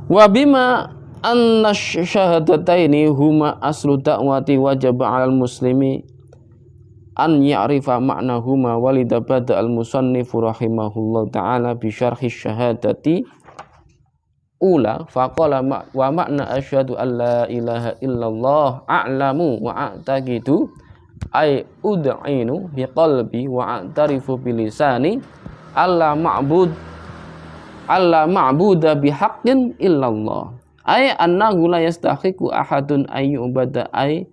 Wa bima anna syahadataini huma aslu da'wati wajib 'alal muslimi an ya'rifa ma'nahuma walida bada al-musannif rahimahullah ta'ala bi syarhi syahadati ula faqala wa makna asyhadu an la ilaha illallah a'lamu wa a'taqidu ay ud'inu bi qalbi wa a'tarifu bi lisani alla ma'buda bi haqqin illallah ay annahu la yastahiqu ahadun ay yu'bada ay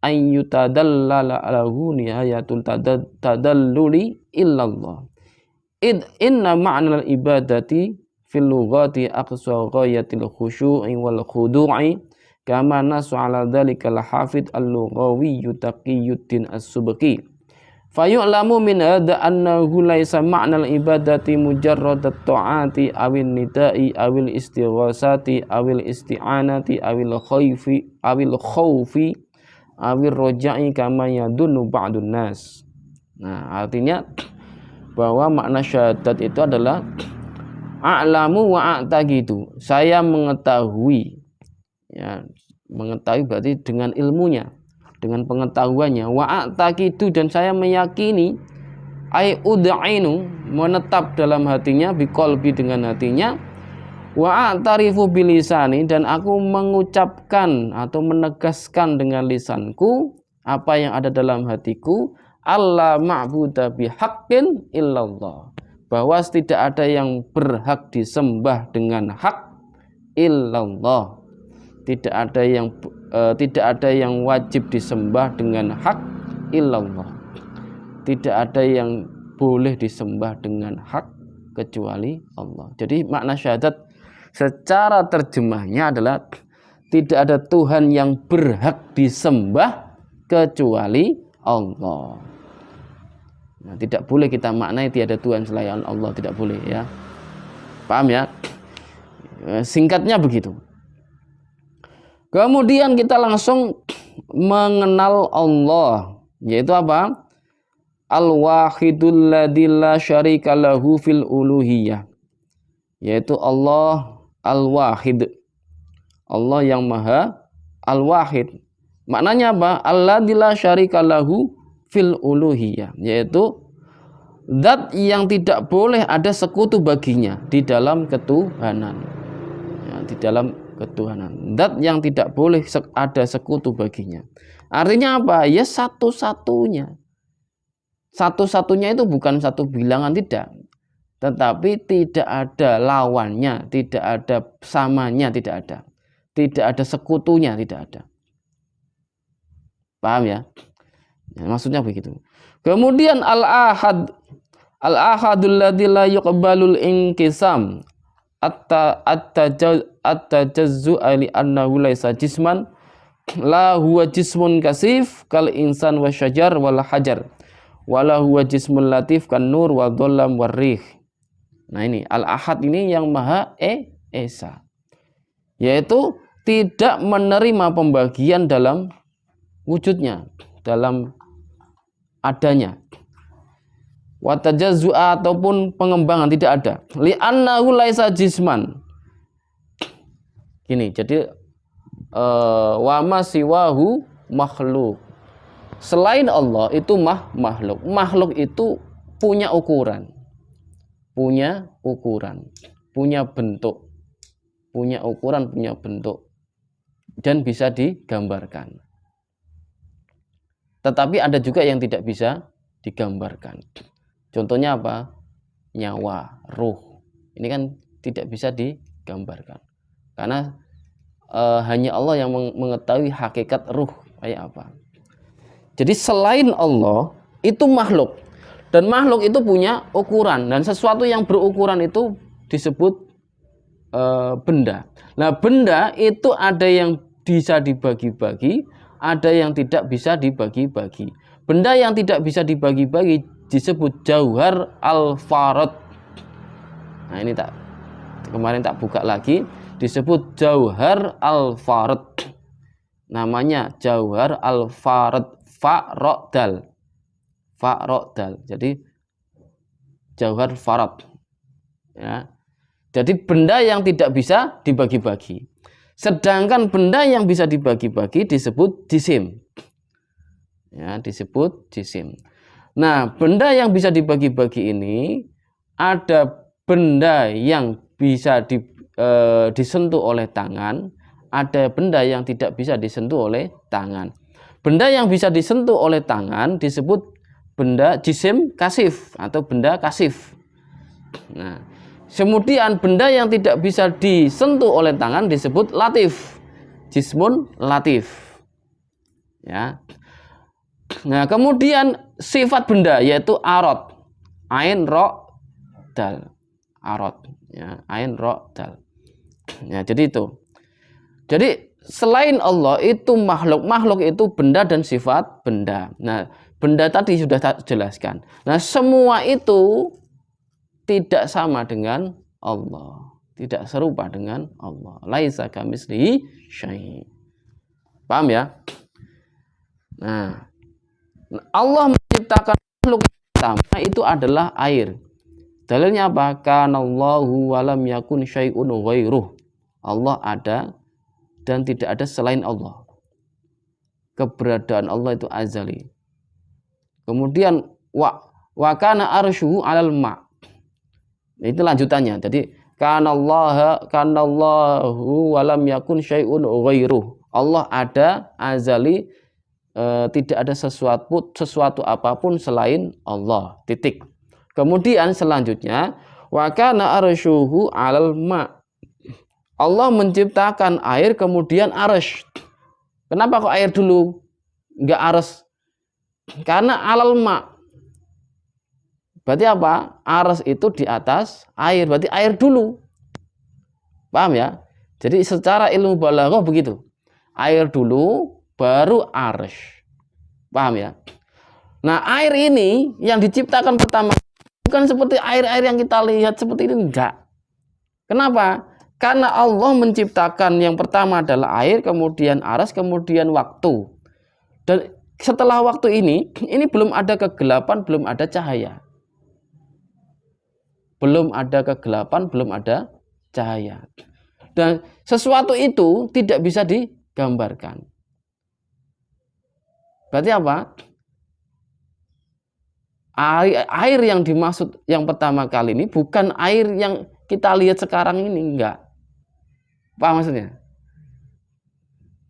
yutadallala lahu nihayatul tadalluli illallah inna ma'nal ibadati fil lughati aqsa ghayatil khusyu'i wal khudu'i kama nasu ala dzalika al-hafidz al-lughawi Taqiyuddin as-Subki fayu'lamu min hadza annahu laisa ma'nal ibadati mujarradat ta'ati awin nida'i awil istighasati awil isti'anati awil khaufi awil roja'i kama yadunnu ba'dun nas. Nah, artinya bahwa makna syahadat itu adalah a'lamu wa a'taqidu, saya mengetahui, ya, mengetahui berarti dengan ilmunya, dengan pengetahuannya, wa a'taqidu dan saya meyakini, ai ud'inu menetap dalam hatinya, biqalbi dengan hatinya, wa a'tarifu bilisani dan aku mengucapkan atau menegaskan dengan lisanku apa yang ada dalam hatiku, alla ma'buda bihaqqin illallah, bahwa tidak ada yang berhak disembah dengan hak illallah, tidak ada yang wajib disembah dengan hak illallah, tidak ada yang boleh disembah dengan hak kecuali Allah. Jadi makna syahadat secara terjemahnya adalah tidak ada Tuhan yang berhak disembah kecuali Allah. Nah, tidak boleh kita maknai tiada Tuhan selain Allah, tidak boleh, ya. Paham ya? Singkatnya begitu. Kemudian kita langsung mengenal Allah, yaitu apa? Al-wahidul ladzi la syarika lahu fil uluhiyah, yaitu Allah Al-Wahid, Allah yang maha Al-Wahid. Maknanya apa? Alladzi la syarika lahu fil uluhiyah, yaitu zat yang tidak boleh ada sekutu baginya di dalam ketuhanan, ya, di dalam ketuhanan, zat yang tidak boleh ada sekutu baginya. Artinya apa? Ya satu-satunya. Satu-satunya itu bukan satu bilangan, tidak, tetapi tidak ada lawannya, tidak ada samanya, tidak ada sekutunya, tidak ada. Paham ya? Maksudnya begitu. Kemudian al-ahadul ladzi la yuqbalul inkisam at-tajazzu'a li annahu laisa jisman la huwa jismun kasif kal insan wa syajar wal hajar wala huwa jismun latif kan nur wa dhallam war rih. Nah, ini al-ahad ini yang maha esa, yaitu tidak menerima pembagian dalam wujudnya, dalam adanya, watajazzu'a ataupun pengembangan, tidak ada. Li'annahu laisa jisman. Gini, jadi wa ma siwahu makhluk. Selain Allah itu makhluk. Makhluk itu punya ukuran, punya bentuk, punya ukuran, punya bentuk, dan bisa digambarkan. Tetapi ada juga yang tidak bisa digambarkan. Contohnya apa? Nyawa, ruh. Ini kan tidak bisa digambarkan, karena hanya Allah yang mengetahui hakikat ruh kayak apa. Jadi selain Allah itu makhluk, dan makhluk itu punya ukuran, dan sesuatu yang berukuran itu disebut benda. Nah, benda itu ada yang bisa dibagi-bagi, ada yang tidak bisa dibagi-bagi. Benda yang tidak bisa dibagi-bagi disebut jauhar al-farad. Nah, ini kemarin tak buka lagi, disebut jauhar al-farad. Namanya jauhar al-farad, fa'rodal. Jadi jauhar farad, ya. Jadi benda yang tidak bisa dibagi-bagi. Sedangkan benda yang bisa dibagi-bagi disebut jisim. Ya, disebut jisim. Nah, benda yang bisa dibagi-bagi ini ada benda yang bisa disentuh oleh tangan, ada benda yang tidak bisa disentuh oleh tangan. Benda yang bisa disentuh oleh tangan disebut benda jisim kasif atau benda kasif. Nah, kemudian benda yang tidak bisa disentuh oleh tangan disebut latif, jismun latif. Ya. Nah, kemudian sifat benda yaitu arad, ain ro dal, arad. Ya, ain ro dal. Ya, jadi itu. Jadi selain Allah itu makhluk itu benda dan sifat benda. Nah, benda tadi sudah jelaskan. Nah, semua itu tidak sama dengan Allah, tidak serupa dengan Allah. Laisa kamitslihi syai'. Paham ya? Nah, Allah menciptakan makhluk pertama itu adalah air. Dalilnya apa? Kanallahu wa lam yakun syai'un ghairuh. Allah ada dan tidak ada selain Allah. Keberadaan Allah itu azali. Kemudian wa kana arsyuhu 'alal ma'. Itu lanjutannya. Jadi kanallahu wa lam yakun syai'un ghairuh. Allah ada azali, tidak ada sesuatu apapun selain Allah. Titik. Kemudian selanjutnya wa kana arsyuhu 'alal ma'. Allah menciptakan air kemudian arsy. Kenapa kok air dulu? Enggak arsy? Karena 'alal ma'. Berarti apa? Arsy itu di atas air, berarti air dulu. Paham ya? Jadi secara ilmu balaghah begitu. Air dulu baru arsy. Paham ya? Nah, air ini yang diciptakan pertama bukan seperti air-air yang kita lihat seperti ini, enggak. Kenapa? Karena Allah menciptakan yang pertama adalah air, kemudian arsy, kemudian waktu. Dan setelah waktu ini belum ada kegelapan, belum ada cahaya. Belum ada kegelapan, belum ada cahaya. Dan sesuatu itu tidak bisa digambarkan. Berarti apa? Air yang dimaksud yang pertama kali ini bukan air yang kita lihat sekarang ini, enggak. Paham maksudnya?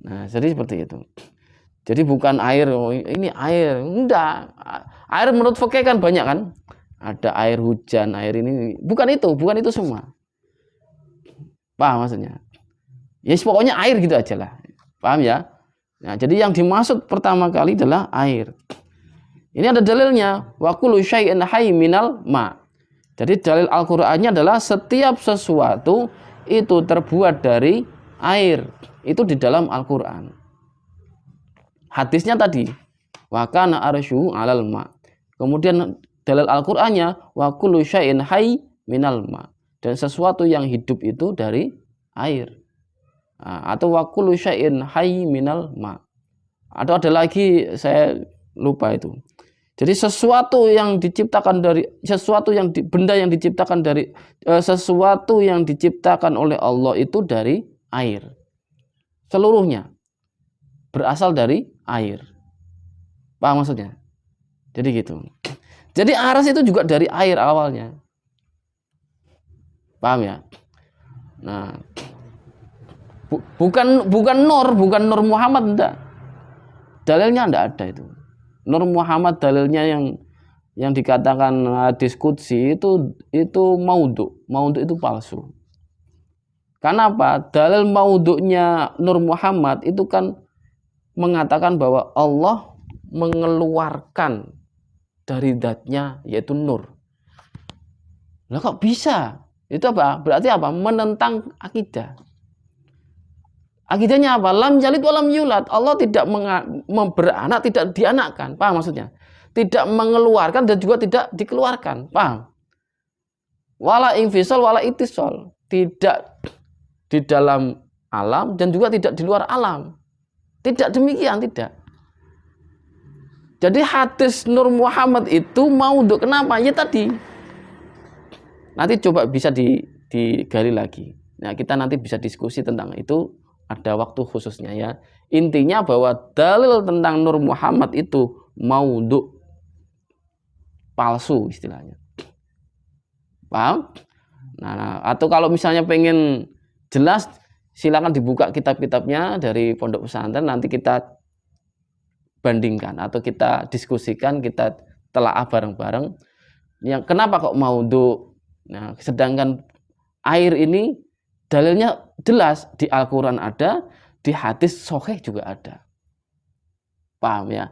Nah, jadi seperti itu. Jadi bukan air, ini air, enggak. Air menurut fikih kan banyak kan? Ada air hujan, air ini. Bukan itu semua. Paham maksudnya? Ya pokoknya air gitu aja lah. Paham ya? Nah, jadi yang dimaksud pertama kali adalah air. Ini ada dalilnya. Wa kullu syai'in hayy minal ma'. Jadi dalil Al-Qur'annya adalah setiap sesuatu itu terbuat dari air. Itu di dalam Al-Qur'an. Hadisnya tadi, wa kana arsyuhu 'alal ma'. Kemudian dalil Al-Qur'annya wa kullu syai'in hayy minal ma'. Dan sesuatu yang hidup itu dari air. Nah, atau wa kullu syai'in hayy minal ma'. Atau ada lagi saya lupa itu. Jadi sesuatu yang diciptakan dari benda yang diciptakan dari sesuatu yang diciptakan oleh Allah itu dari air. Seluruhnya berasal dari air. Paham maksudnya? Jadi gitu. Jadi arsy itu juga dari air awalnya. Paham ya? Nah, bukan Nur Muhammad, enggak. Dalilnya enggak ada itu. Nur Muhammad dalilnya yang dikatakan hadis qudsi itu maudhu. Maudhu itu palsu. Karena apa? Dalil maudhu'nya Nur Muhammad itu kan mengatakan bahwa Allah mengeluarkan dari zatnya yaitu nur. Lah kok bisa? Itu apa? Berarti apa? Menentang akidah. Akidahnya apa? Lam yalid wa lam yulad. Allah tidak beranak, tidak dianakkan. Paham maksudnya? Tidak mengeluarkan dan juga tidak dikeluarkan. Paham? Wala infisal wala itisol. Tidak di dalam alam dan juga tidak di luar alam. Tidak demikian, tidak. Jadi hadis Nur Muhammad itu mau untuk kenapa? Ya tadi. Nanti coba bisa digali lagi. Nah, kita nanti bisa diskusi tentang itu, ada waktu khususnya ya. Intinya bahwa dalil tentang Nur Muhammad itu maudhu, palsu istilahnya. Paham? Nah, atau kalau misalnya pengen jelas, silakan dibuka kitab-kitabnya dari pondok pesantren, nanti kita bandingkan atau kita diskusikan, kita telaah bareng-bareng. Yang kenapa kok maudhu? Nah, sedangkan air ini dalilnya jelas, di Al-Quran ada, di hadis sahih juga ada. Paham ya?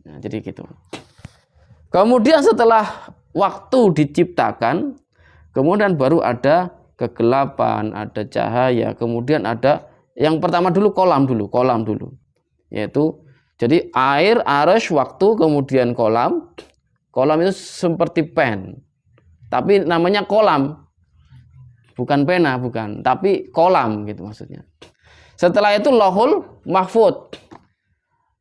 Nah, jadi gitu. Kemudian setelah waktu diciptakan, kemudian baru ada kegelapan, ada cahaya, kemudian ada yang pertama dulu kolam dulu. Yaitu jadi air, arasy, waktu, kemudian kolam. Kolam itu seperti pen. Tapi namanya kolam. Bukan pena, bukan, tapi kolam gitu maksudnya. Setelah itu Lauhul Mahfudz.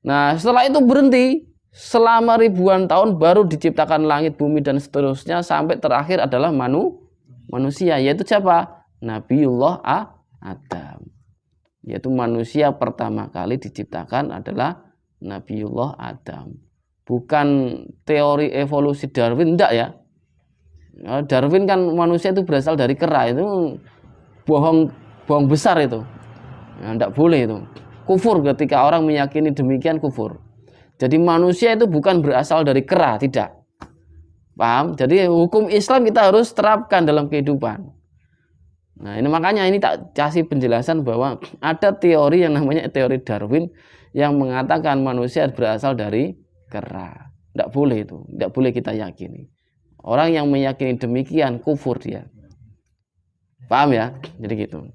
Nah, setelah itu berhenti selama ribuan tahun, baru diciptakan langit, bumi dan seterusnya sampai terakhir adalah manusia, yaitu siapa? Nabiullah Adam. Yaitu manusia pertama kali diciptakan adalah Nabiullah Adam. Bukan teori evolusi Darwin, enggak ya. Darwin kan manusia itu berasal dari kera, itu bohong besar itu. Enggak boleh itu. Kufur ketika orang meyakini demikian, kufur. Jadi manusia itu bukan berasal dari kera, tidak. Paham? Jadi hukum Islam kita harus terapkan dalam kehidupan. Nah, ini makanya ini tak kasih penjelasan bahwa ada teori yang namanya teori Darwin yang mengatakan manusia berasal dari kera. Tidak boleh itu, tidak boleh kita yakini. Orang yang meyakini demikian kufur dia. Paham ya? Jadi gitu.